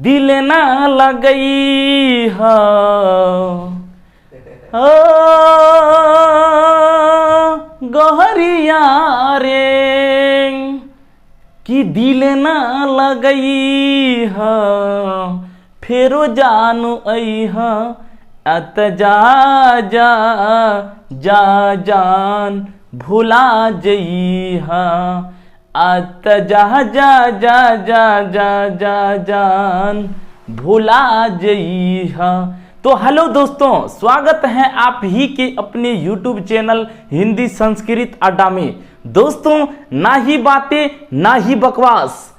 दिल ना लगई हा गहरिया रे कि दिल ना लगई हा फेरो जानू आई हा अत जा जा जा जान भुला जई हा अत जा जा जा जा जा जा जान भुला जई हा। तो हेलो दोस्तों, स्वागत है आप ही के अपने YouTube चैनल हिंदी संस्कृत अड्डा में। दोस्तों, ना ही बातें ना ही बकवास,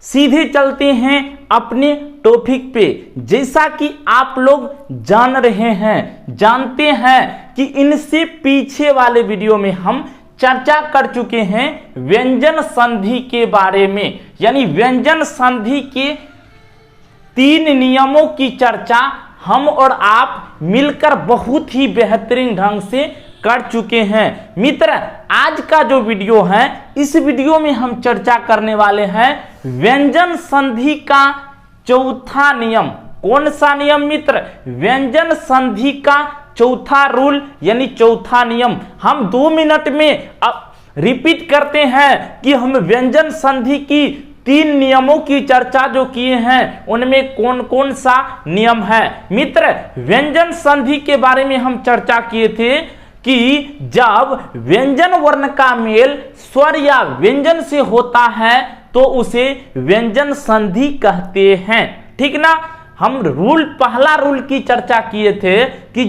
सीधे चलते हैं अपने टॉपिक पे। जैसा कि आप लोग जान रहे हैं, जानते हैं कि इनसे पीछे वाले वीडियो में हम चर्चा कर चुके हैं व्यंजन संधि के बारे में, यानी व्यंजन संधि के 3 नियमों की चर्चा हम और आप मिलकर बहुत ही बेहतरीन ढंग से कर चुके हैं। मित्र, आज का जो वीडियो है, इस वीडियो में हम चर्चा करने वाले हैं व्यंजन संधि का चौथा नियम। कौन सा नियम मित्र? व्यंजन संधि का चौथा रूल यानी चौथा नियम। हम 2 मिनट में रिपीट करते हैं कि हम व्यंजन संधि की 3 नियमों की चर्चा जो किए हैं उनमें कौन कौन सा नियम है। मित्र, व्यंजन संधि के बारे में हम चर्चा किए थे कि जब व्यंजन वर्ण का मेल स्वर या व्यंजन से होता है तो उसे व्यंजन संधि कहते हैं। ठीक ना? हम पहला रूल की चर्चा किए थे कि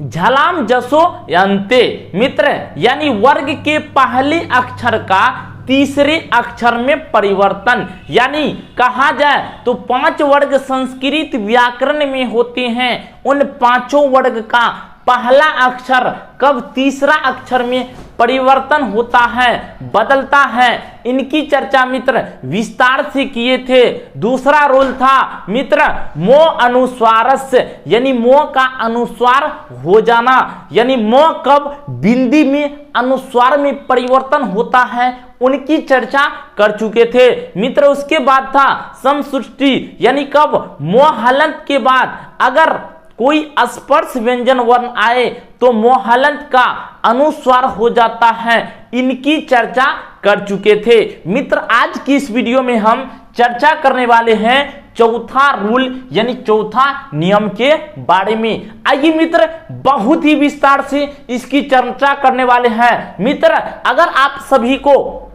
झलाम जसो यंते। मित्र, यानी वर्ग के पहले अक्षर का तीसरे अक्षर में परिवर्तन, यानी कहा जाए तो 5 वर्ग संस्कृत व्याकरण में होते हैं। उन 5 वर्ग का पहला अक्षर कब तीसरा अक्षर में परिवर्तन होता है, बदलता है, इनकी चर्चा मित्र विस्तार से किए थे। दूसरा रूल था मित्र मो अनुस्वारस्य, यानी मो का अनुस्वार हो जाना, यानी मो कब बिंदी में अनुस्वार में परिवर्तन होता है, उनकी चर्चा कर चुके थे। मित्र, उसके बाद था समसुष्टि, यानी कब मो हलंत के बाद अगर कोई स्पर्श व्यंजन वर्ण आए तो मोहलंत का अनुस्वार हो जाता है, इनकी चर्चा कर चुके थे। मित्र, आज की इस वीडियो में हम चर्चा करने वाले हैं चौथा रूल यानी चौथा नियम के बारे में। आइए मित्र, बहुत ही विस्तार से इसकी चर्चा करने वाले हैं। मित्र, अगर आप सभी को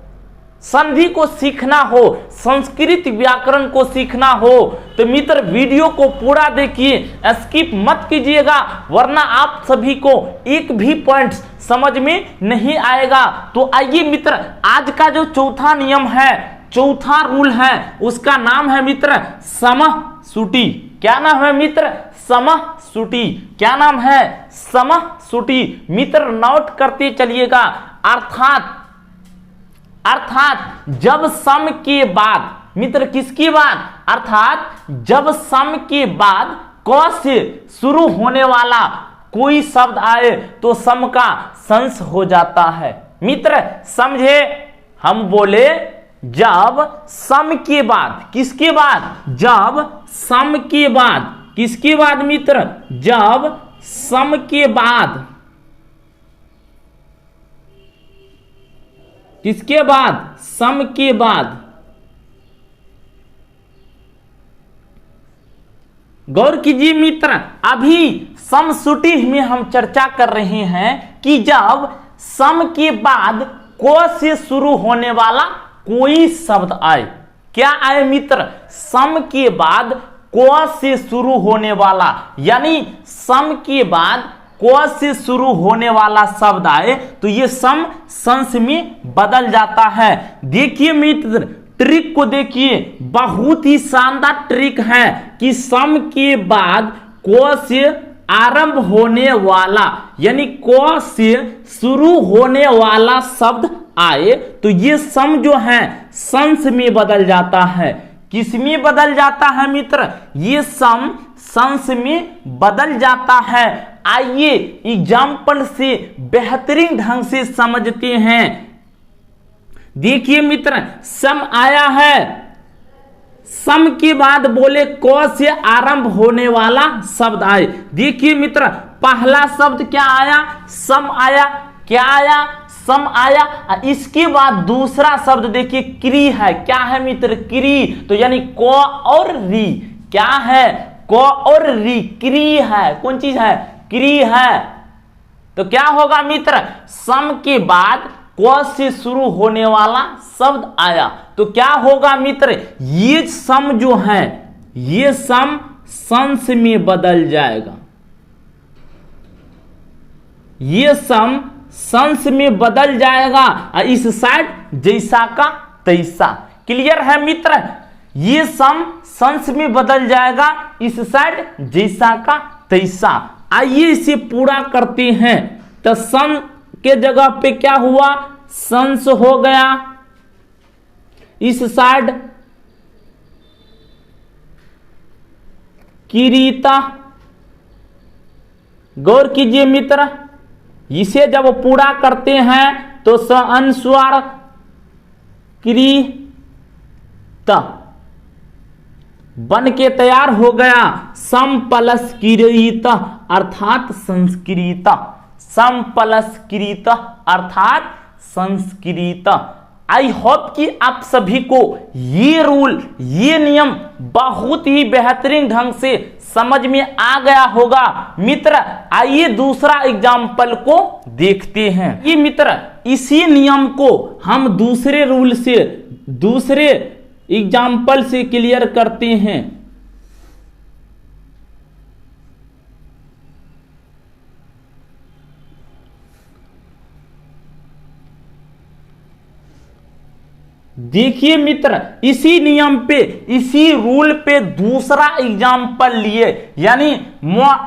संधि को सीखना हो, संस्कृत व्याकरण को सीखना हो तो मित्र वीडियो को पूरा देखिए, स्किप मत कीजिएगा, वरना आप सभी को एक भी पॉइंट समझ में नहीं आएगा। तो आइए मित्र, आज का जो चौथा नियम है, चौथा रूल है, उसका नाम है मित्र समःसुटी। क्या नाम है मित्र? समःसुटी। क्या नाम है? समःसुटी। मित्र, नोट करते चलिएगा। अर्थात जब सम के बाद, मित्र किसके बाद? अर्थात जब सम के बाद क से शुरू होने वाला कोई शब्द आए तो सम का संस हो जाता है। मित्र समझे? हम बोले जब सम के बाद, किसके बाद? जब सम के बाद, किसके बाद मित्र? जब सम के बाद, किसके बाद? सम के बाद। गौर कीजिए मित्र, अभी समसुटी में हम चर्चा कर रहे हैं कि जब सम के बाद को से शुरू होने वाला कोई शब्द आए। क्या आए मित्र? सम के बाद को से शुरू होने वाला, यानी सम के बाद को से शुरू होने वाला शब्द आए तो ये सम संस में बदल जाता है। देखिए मित्र, ट्रिक को देखिए, बहुत ही शानदार ट्रिक है कि सम के बाद को से आरंभ होने वाला, यानी को से शुरू होने वाला शब्द आए तो ये सम जो है संस में बदल जाता है। किस में बदल जाता है मित्र? ये सम संस में बदल जाता है। आइए एग्जाम्पल से बेहतरीन ढंग से समझते हैं। देखिए मित्र, सम आया है सम के बाद बोले क से आरंभ होने वाला शब्द आए। देखिए मित्र, पहला शब्द क्या आया? सम आया। क्या आया? सम आया। इसके बाद दूसरा शब्द देखिए क्री है। क्या है मित्र? क्री। तो यानी क और री। क्या है? क और री, क्री है। कौन चीज है? क्री है। तो क्या होगा मित्र? सम के बाद क से शुरू होने वाला शब्द आया तो क्या होगा मित्र? ये सम जो है ये सम संस में बदल जाएगा। ये सम संस में बदल जाएगा। इस साइड जैसा का तैसा। क्लियर है मित्र? ये सम संस में बदल जाएगा, इस साइड जैसा का तैसा। आइए इसे पूरा करते हैं। तो सम के जगह पे क्या हुआ? संस हो गया। इस साइड किरीता। गौर कीजिए मित्र, इसे जब पूरा करते हैं तो स अनुस्वार किरीता बन के तैयार हो गया सम प्लस किरीता अर्थात संस्कृत। सम प्लस किरीता अर्थात संस्कृत। आई होप कि आप सभी को ये रूल, ये नियम बहुत ही बेहतरीन ढंग से समझ में आ गया होगा। मित्र आइए दूसरा एग्जाम्पल को देखते हैं। ये मित्र इसी नियम को हम दूसरे रूल से, दूसरे एग्जाम्पल से क्लियर करते हैं। देखिए मित्र, इसी नियम पे, इसी रूल पे दूसरा एग्जाम्पल लिए, यानी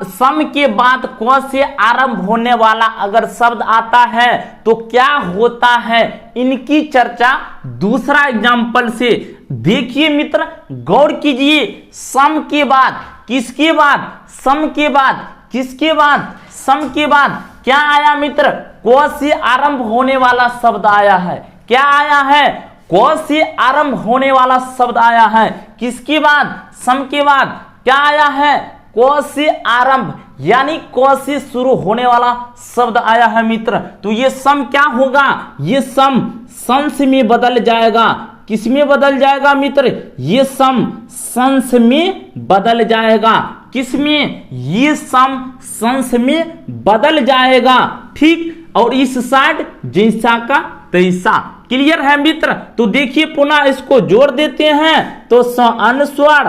सम के बाद क से आरंभ होने वाला अगर शब्द आता है तो क्या होता है, इनकी चर्चा दूसरा एग्जाम्पल से। देखिए मित्र गौर कीजिए, सम के बाद किसके बाद? सम के बाद किसके बाद? सम के बाद क्या आया मित्र? क से आरंभ होने वाला शब्द आया है। क्या आया है? क से आरंभ होने वाला शब्द आया है। किसके बाद? सम के बाद क्या आया है? क से आरंभ यानी क से शुरू होने वाला शब्द आया है मित्र। तो ये सम क्या होगा? ये सम संस में बदल जाएगा। किस में बदल जाएगा मित्र? ये सम संस में बदल जाएगा। किस में? ये सम संस में बदल जाएगा। ठीक, और इस साइड जैसा का तैसा। क्लियर है मित्र? तो देखिए पुनः इसको जोड़ देते हैं तो स अनुस्वार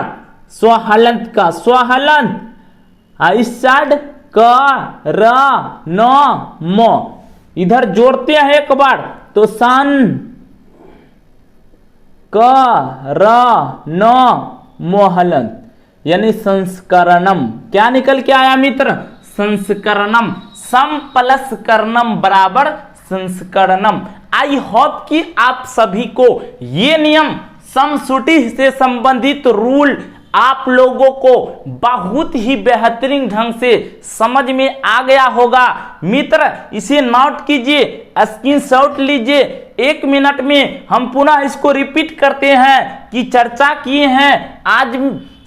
स्वहलंत का स्वहलंत, इस साइड क र न म, इधर जोड़ते हैं एक बार तो सन क र न मोहलंत यानी संस्करणम। क्या निकल के आया मित्र? संस्करणम। सम प्लस करणम बराबर संस्करणम। आई होप कि आप सभी को ये नियम समश्रुति से संबंधित रूल आप लोगों को बहुत ही बेहतरीन ढंग से समझ में आ गया होगा। मित्र इसे नोट कीजिए, स्क्रीनशॉट लीजिए। 1 मिनट में हम पुनः इसको रिपीट करते हैं कि चर्चा किए हैं आज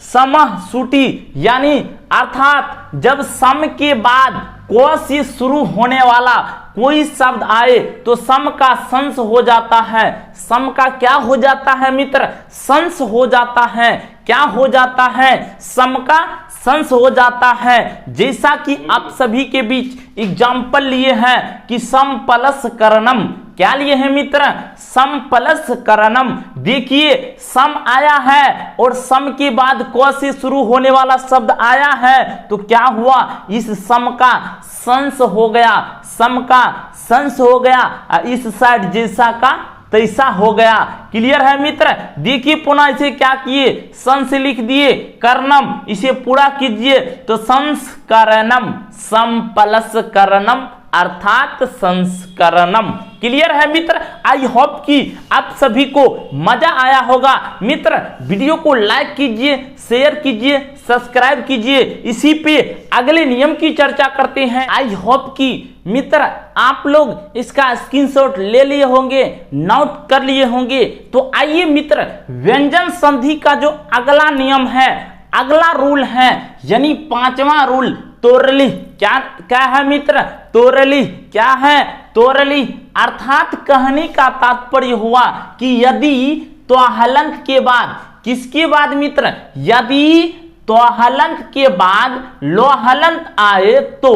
समश्रुति, यानी अर्थात जब सम के बाद क से शुरू होने वाला कोई शब्द आए तो सम का संस हो जाता है। सम का क्या हो जाता है मित्र? संस हो जाता है। क्या हो जाता है? सम का संस हो जाता है। जैसा कि आप सभी के बीच एग्जाम्पल लिए हैं कि सम प्लस करणम। क्या लिए हैं मित्र? सम प्लस करणम। देखिए सम आया है और सम के बाद क से शुरू होने वाला शब्द आया है तो क्या हुआ? इस सम का संस हो गया। सम का संस हो गया, इस साइड जैसा का तैसा हो गया। क्लियर है मित्र? देखिए पुनः इसे क्या किए? संस लिख दिए, कर्णम इसे पूरा कीजिए तो संस्करणम, सम प्लस करणम अर्थात संस्करणम। क्लियर है मित्र? आई होप कि आप सभी को मजा आया होगा। मित्र वीडियो को लाइक कीजिए, शेयर कीजिए, सब्सक्राइब कीजिए। इसी पे अगले नियम की चर्चा करते हैं। आई होप कि मित्र आप लोग इसका स्क्रीनशॉट ले लिए होंगे, नोट कर लिए होंगे। तो आइए मित्र, व्यंजन संधि का जो अगला नियम है, अगला रूल है, यानी पांचवा रूल तोरली। क्या है मित्र? तोरली क्या है? तोरली अर्थात कहने का तात्पर्य हुआ कि यदि त्वहलंत के बाद, किसके बाद मित्र? यदि त्वहलंत के बाद लोहलंत आए तो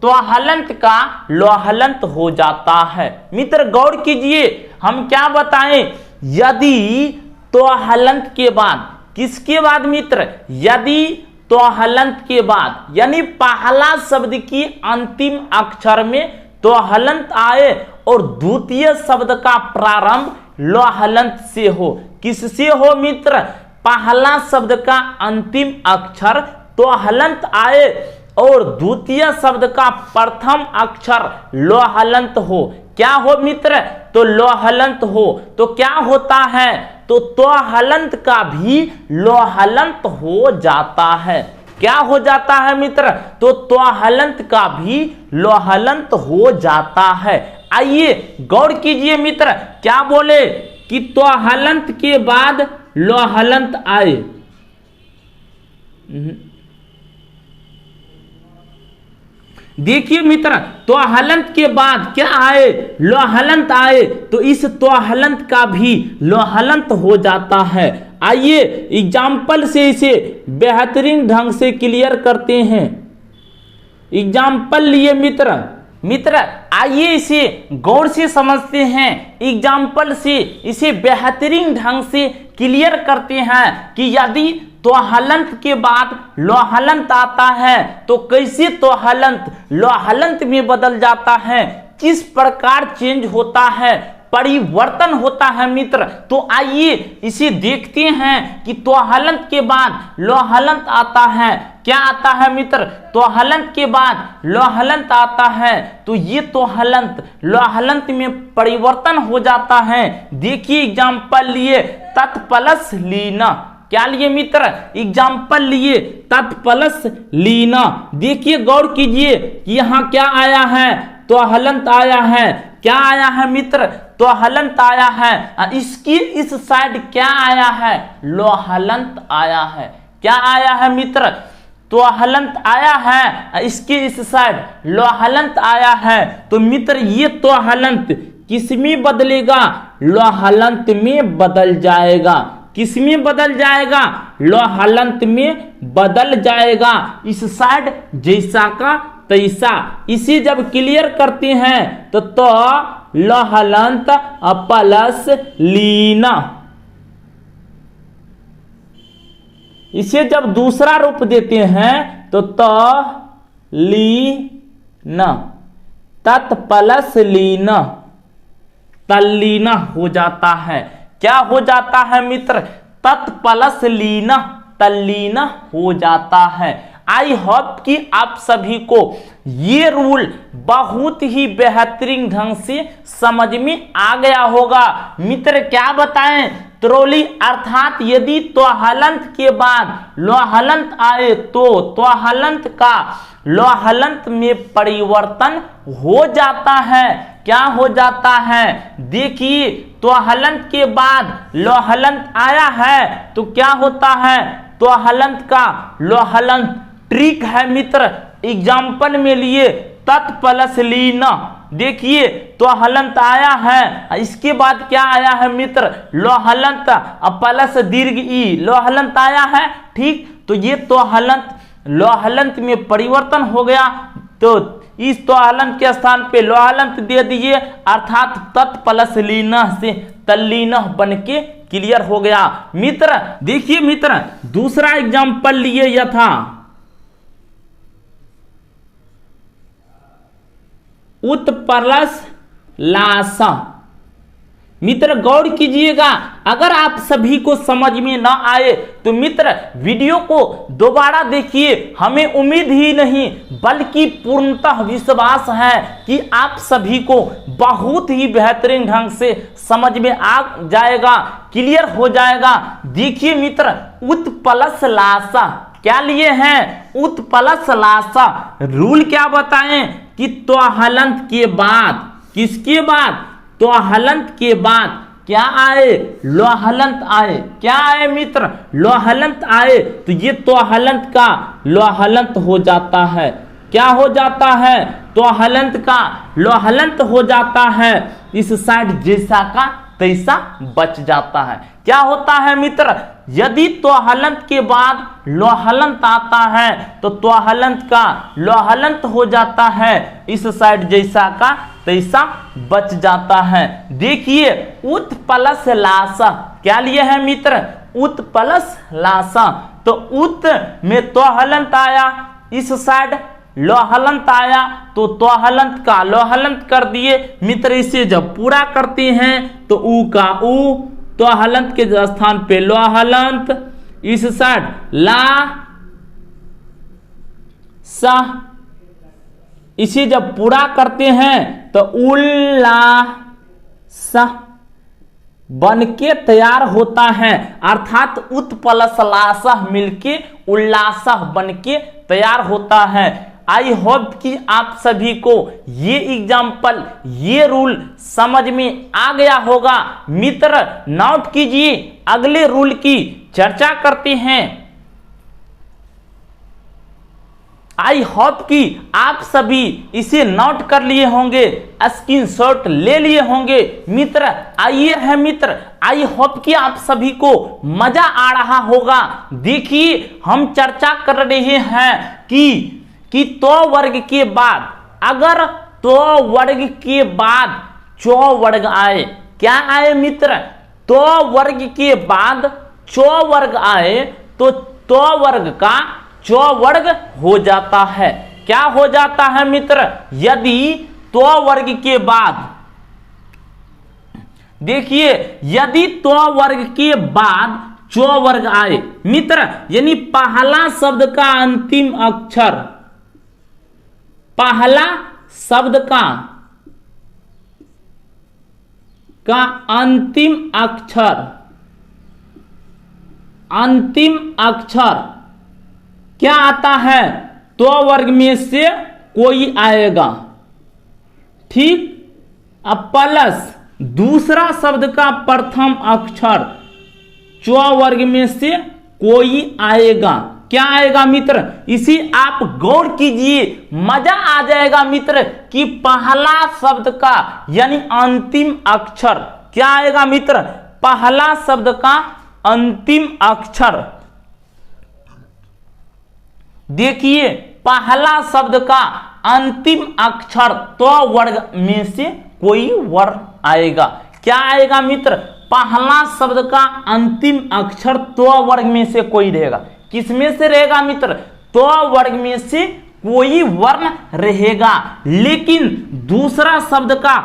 त्वहलंत का लोहलंत हो जाता है। मित्र गौर कीजिए, हम क्या बताएं? यदि त्वहलंत के बाद, किसके बाद मित्र? यदि त्वहलंत के बाद, यानी पहला शब्द की अंतिम अक्षर में त्वहलंत आए और द्वितीय शब्द का प्रारंभ लोहलंत से हो। किससे हो मित्र? पहला शब्द का अंतिम अक्षर त्वहलंत आए और द्वितीय शब्द का प्रथम अक्षर लोहलंत हो। क्या हो मित्र? तो लोहलंत हो। तो क्या होता है? तो त्वहलंत का भी लोहलंत हो जाता है। क्या हो जाता है मित्र? तो त्वहलंत का भी लोहलंत हो जाता है। आइए गौर कीजिए मित्र, क्या बोले कि त्वहलंत के बाद लोहलंत आए। देखिए मित्र, त्वहलंत के बाद क्या आए? लोहलंत आए, तो इस त्वहलंत का भी लोहलंत हो जाता है। आइए एग्जाम्पल से इसे बेहतरीन ढंग से क्लियर करते हैं। एग्जाम्पल लिए मित्र आइए इसे गौर से समझते हैं। एग्जाम्पल से इसे बेहतरीन ढंग से क्लियर करते हैं कि यदि त्वहलंत के बाद लोहलंत आता है तो कैसे त्वहलंत लोहलंत में बदल जाता है, किस प्रकार चेंज होता है, परिवर्तन होता है मित्र। तो आइए इसे देखते हैं कि त्वहलंत के बाद लोहलंत आता है। क्या आता है मित्र? त्वहलंत के बाद लोहलंत आता है, तो ये त्वहलंत लोहलंत में परिवर्तन हो जाता है। देखिए एग्जाम्पल लिए तत्प्लस लीना। क्या लिए मित्र? एग्जाम्पल लिए तत्प्लस लीना। देखिए गौर कीजिए कि यहाँ क्या आया है? त्वहलंत आया है। क्या आया है मित्र? त्वहलंत आया है। इसकी इस साइड क्या आया है? लोहलंत आया है। क्या आया है मित्र? त्वहलंत आया है। इसके इस साइड लोहलंत आया है। तो मित्र ये त्वहलंत किस में बदलेगा? लोहलंत में बदल जाएगा। किस में बदल जाएगा? लोहलंत में बदल जाएगा। इस साइड जैसा का तैसा। इसे जब क्लियर करते हैं तो लोहलंत प्लस लीना। इसे जब दूसरा रूप देते हैं तो लीना, तत्प्लस लीना, तल्लीना हो जाता है। क्या हो जाता है मित्र? तत्प्लस लीना, तल्लीना हो जाता है। आई होप कि आप सभी को ये रूल बहुत ही बेहतरीन ढंग से समझ में आ गया होगा। मित्र क्या बताएं? त्रोली अर्थात यदि त्वहलंत के बाद लोहलंत आए तो त्वहलंत का लोहलंत में परिवर्तन हो जाता है। क्या हो जाता है? देखिए त्वहलंत के बाद लोहलंत आया है तो क्या होता है? त्वहलंत का लोहलंत ट्रिक है मित्र। एग्जाम्पल में लिए तत्प्लस लीना। देखिए त्वहलंत आया है, इसके बाद क्या आया है मित्र? लोहलंत प्लस दीर्घ ई, लोहलंत आया है। ठीक, तो ये त्वहलंत लोहलंत में परिवर्तन हो गया, तो इस त्वहलंत के स्थान पे लोहलंत दे दीजिए, अर्थात तत्प्लस लीना से तल्लीना बन के क्लियर हो गया। मित्र देखिए मित्र दूसरा एग्जाम्पल लिए यथा उत्प्लस लासा। मित्र गौर कीजिएगा, अगर आप सभी को समझ में ना आए तो मित्र वीडियो को दोबारा देखिए। हमें उम्मीद ही नहीं बल्कि पूर्णतः विश्वास है कि आप सभी को बहुत ही बेहतरीन ढंग से समझ में आ जाएगा, क्लियर हो जाएगा। देखिए मित्र, उत प्लस लासा क्या लिए हैं? उत प्लस लासा रूल क्या बताएं कि त्वहलंत के बाद, किसके बाद? त्वहलंत के बाद क्या आए? लोहलंत आए। क्या आए मित्र? लोहलंत आए। तो ये त्वहलंत का लोहलंत हो जाता है। क्या हो जाता है? त्वहलंत का लोहलंत हो जाता है। इस साइड जैसा का तैसा बच जाता है। क्या होता है मित्र? यदि त्वहलंत के बाद लोहलंत आता है तो त्वहलंत का लोहलंत हो जाता है, इस साइड जैसा का तैसा बच जाता है। देखिए उत प्लस लासा क्या लिए है मित्र? उत प्लस लासा। तो उत में त्वहलंत आया, इस साइड लोहलंत आया, तो त्वहलंत का लोहलंत कर दिए मित्र। इसे जब पूरा करते हैं तो ऊ का ऊ, त्वहलंत के स्थान पे लोहलंत, इस साइड ला सा। इसे जब पूरा करते हैं तो उल्लास बन के तैयार होता है, अर्थात उत प्लस लासा मिलके उल्लास बन के तैयार होता है। आई होप कि आप सभी को ये एग्जाम्पल, ये रूल समझ में आ गया होगा। मित्र नोट कीजिए, अगले रूल की चर्चा करते हैं। आई होप कि आप सभी इसे नोट कर लिए होंगे, स्क्रीनशॉट ले लिए होंगे। मित्र आइए है मित्र, आई होप कि आप सभी को मजा आ रहा होगा। देखिए हम चर्चा कर रहे हैं कि तो वर्ग के बाद, अगर तो वर्ग के बाद चौ वर्ग आए, क्या आए मित्र? तो वर्ग के बाद चौ वर्ग आए तो वर्ग का चौ वर्ग हो जाता है। क्या हो जाता है मित्र? यदि तो वर्ग के बाद, देखिए यदि तो वर्ग के बाद चौ वर्ग आए मित्र, यानी पहला शब्द का अंतिम अक्षर, पहला शब्द का अंतिम अक्षर, अंतिम अक्षर क्या आता है? तो वर्ग में से कोई आएगा, ठीक। अब प्लस दूसरा शब्द का प्रथम अक्षर, चौ वर्ग में से कोई आएगा। क्या आएगा मित्र? इसी आप गौर कीजिए, मजा आ जाएगा मित्र कि पहला शब्द का यानी अंतिम अक्षर क्या आएगा मित्र? पहला शब्द का अंतिम अक्षर। देखिए पहला शब्द का अंतिम अक्षर तो वर्ग में से कोई वर्ण आएगा। क्या आएगा मित्र? पहला शब्द का अंतिम अक्षर तो वर्ग में से कोई रहेगा। किस में से रहेगा मित्र? तो वर्ग में से कोई वर्ण रहेगा, लेकिन दूसरा शब्द का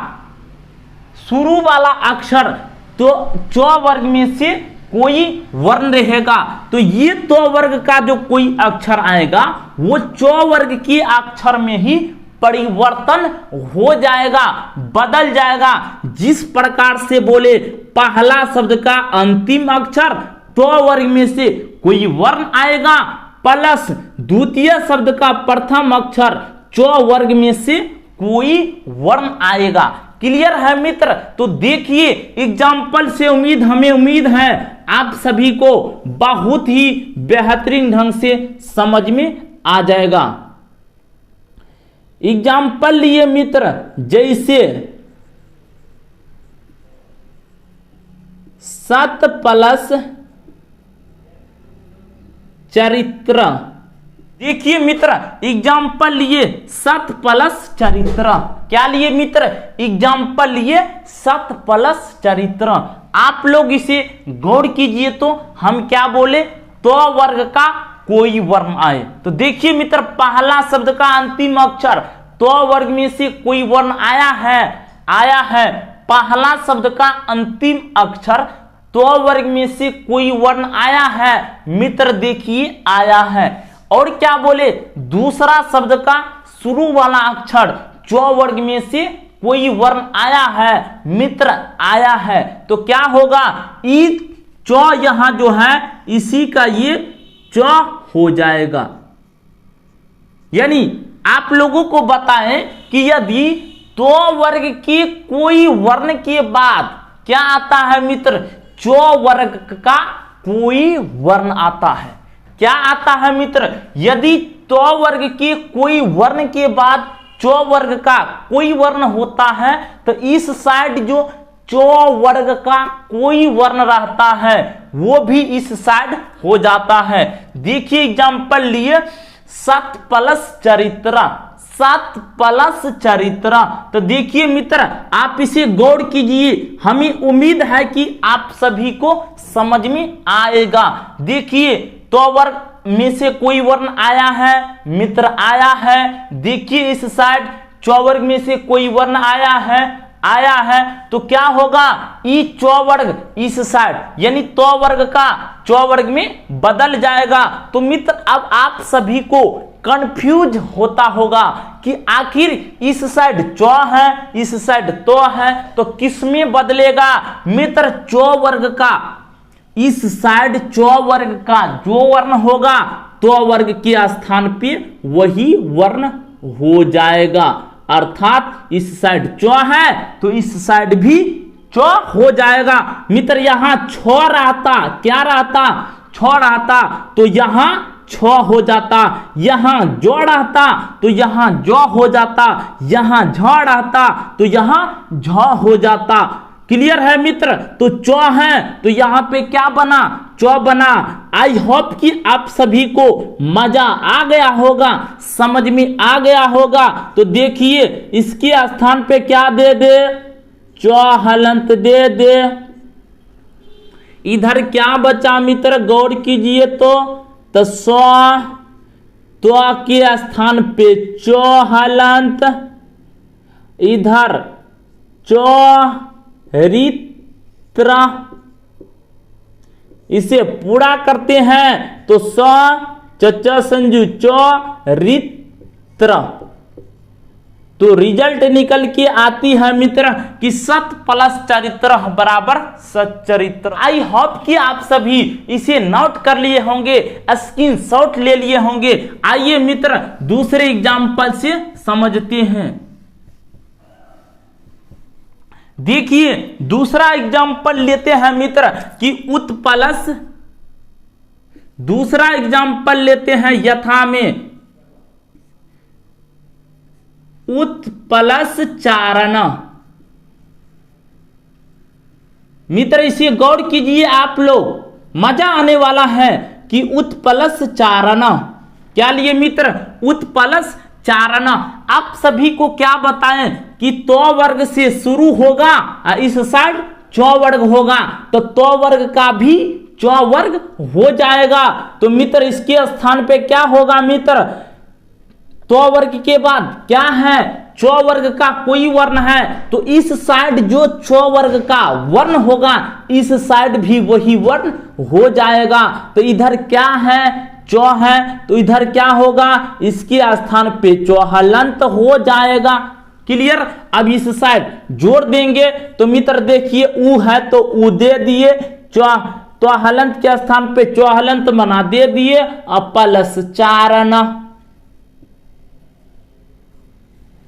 शुरू वाला अक्षर तो चौ वर्ग में से कोई वर्ण रहेगा। तो ये तो वर्ग का जो कोई अक्षर आएगा वो चौ वर्ग के अक्षर में ही परिवर्तन हो जाएगा, बदल जाएगा। जिस प्रकार से बोले पहला शब्द का अंतिम अक्षर तो वर्ग में से कोई वर्ण आएगा, प्लस द्वितीय शब्द का प्रथम अक्षर चौ वर्ग में से कोई वर्ण आएगा। क्लियर है मित्र? तो देखिए एग्जाम्पल से हमें उम्मीद है आप सभी को बहुत ही बेहतरीन ढंग से समझ में आ जाएगा। एग्जाम्पल लिए मित्र, जैसे सत प्लस चरित्र। देखिए मित्र एग्जाम्पल लिए सत प्लस चरित्र। क्या लिए मित्र? एग्जाम्पल लिए सत प्लस चरित्र। आप लोग इसे गौर कीजिए तो हम क्या बोले? तो वर्ग का कोई वर्ण आए। तो देखिए मित्र पहला शब्द का अंतिम अक्षर तो वर्ग में से कोई वर्ण आया है, पहला शब्द का अंतिम अक्षर त्व वर्ग में से कोई वर्ण आया है मित्र, देखिए आया है। और क्या बोले, दूसरा शब्द का शुरू वाला अक्षर च वर्ग में से कोई वर्ण आया है मित्र, आया है। तो क्या होगा, ई च यहां जो है इसी का ये च हो जाएगा। यानी आप लोगों को बताएं कि यदि तो वर्ग के कोई वर्ण के बाद क्या आता है मित्र, चो वर्ग का कोई वर्ण आता है। क्या आता है मित्र, यदि तो वर्ग के कोई वर्ण के बाद चो वर्ग का कोई वर्ण होता है तो इस साइड जो चो वर्ग का कोई वर्ण रहता है वो भी इस साइड हो जाता है। देखिए एग्जांपल लिए, सत प्लस चरित्रा, सत प्लस चरित्रा। तो देखिए मित्र आप इसे गौर कीजिए, हमें उम्मीद है कि आप सभी को समझ में आएगा। देखिए तो वर्ग में से कोई वर्ण आया है मित्र, आया है। देखिए इस साइड चौ वर्ग में से कोई वर्ण आया है, तो क्या होगा, ई चौ वर्ग इस साइड यानी तो वर्ग का चौ वर्ग में बदल जाएगा। तो मित्र अब आप सभी को कंफ्यूज होता होगा कि आखिर इस साइड चौ है, इस साइड तो है, तो किस में बदलेगा मित्र, चौ वर्ग का इस साइड चौ वर्ग का जो वर्ण होगा तो वर्ग के स्थान पे वही वर्ण हो जाएगा। अर्थात इस साइड चौ है तो इस साइड भी चौ हो जाएगा। मित्र यहां छ रहता, क्या रहता, छ रहता तो यहां छ हो जाता, यहां जो रहता तो यहां जो हो जाता, यहां झ रहता तो यहां झ हो जाता। क्लियर है मित्र, तो चौ है तो यहां पे क्या बना, चौ बना। आई होप कि आप सभी को मजा आ गया होगा, समझ में आ गया होगा। तो देखिए इसके स्थान पे क्या दे दे, चौ हलंत दे दे। इधर क्या बचा मित्र, गौर कीजिए तो सौ, तो के स्थान पे चौ हलंत, इधर चौ रित्रा। इसे पूरा करते हैं तो स चचा संजू चौ रित्र, तो रिजल्ट निकल के आती है मित्र कि सत प्लस चरित्र बराबर सच्चरित्र। आई होप कि आप सभी इसे नोट कर लिए होंगे, स्क्रीनशॉट ले लिए होंगे। आइए मित्र दूसरे एग्जाम्पल से समझते हैं। देखिए दूसरा एग्जाम्पल लेते हैं मित्र कि उत प्लस, दूसरा एग्जाम्पल लेते हैं यथा में उत प्लस चारण। मित्र इसे गौर कीजिए आप लोग, मजा आने वाला है कि उत प्लस चारण। क्या लिए मित्र, उत प्लस चारण। आप सभी को क्या बताएं कि तो वर्ग से शुरू होगा, इस साइड चौ वर्ग होगा तो वर्ग का भी चौ वर्ग हो जाएगा। तो मित्र इसके स्थान पे क्या होगा मित्र, तो वर्ग के बाद क्या है, चौ वर्ग का कोई वर्ण है तो इस साइड जो चौ वर्ग का वर्ण होगा इस साइड भी वही वर्ण हो जाएगा। तो इधर क्या है, चौ है तो इधर क्या होगा, इसके स्थान पे चौहलंत हो जाएगा। क्लियर। अब इस साइड जोड़ देंगे तो मित्र देखिए ऊ है तो ऊ दे दिए, चौहलंत के स्थान पे चौहलंत बना दे दिए, अब प्लस चारण।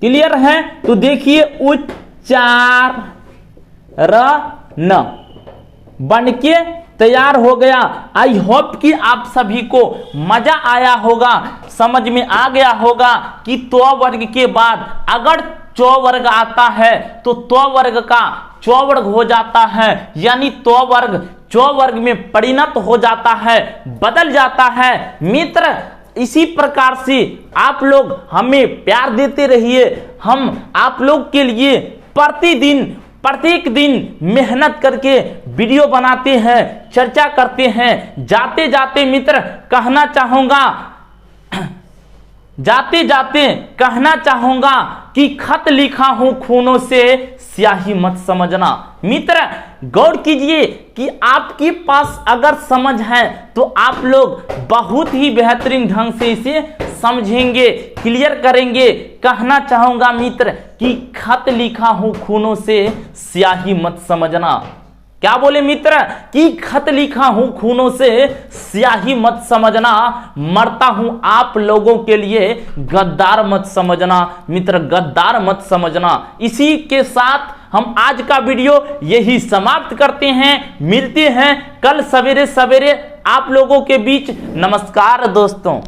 क्लियर है। तो देखिए उच्चारण बनके तैयार हो गया। आई होप कि आप सभी को मजा आया होगा, समझ में आ गया होगा कि तो वर्ग के बाद अगर चौ वर्ग आता है तो वर्ग का चौ वर्ग हो जाता है, यानी तो वर्ग चौ वर्ग में परिणत हो जाता है, बदल जाता है। मित्र इसी प्रकार से आप लोग हमें प्यार देते रहिए, हम आप लोग के लिए प्रत्येक दिन मेहनत करके वीडियो बनाते हैं, चर्चा करते हैं। जाते जाते मित्र कहना चाहूंगा जाते जाते कहना चाहूंगा कि खत लिखा हूं खूनों से, स्याही मत समझना। मित्र गौर कीजिए कि आपके पास अगर समझ है तो आप लोग बहुत ही बेहतरीन ढंग से इसे समझेंगे, क्लियर करेंगे। कहना चाहूंगा मित्र कि खत लिखा हूं खूनों से, स्याही मत समझना। क्या बोले मित्र कि खत लिखा हूं खूनों से, स्याही मत समझना। मरता हूं आप लोगों के लिए, गद्दार मत समझना। मित्र गद्दार मत समझना। इसी के साथ हम आज का वीडियो यही समाप्त करते हैं। मिलते हैं कल सवेरे सवेरे आप लोगों के बीच। नमस्कार दोस्तों।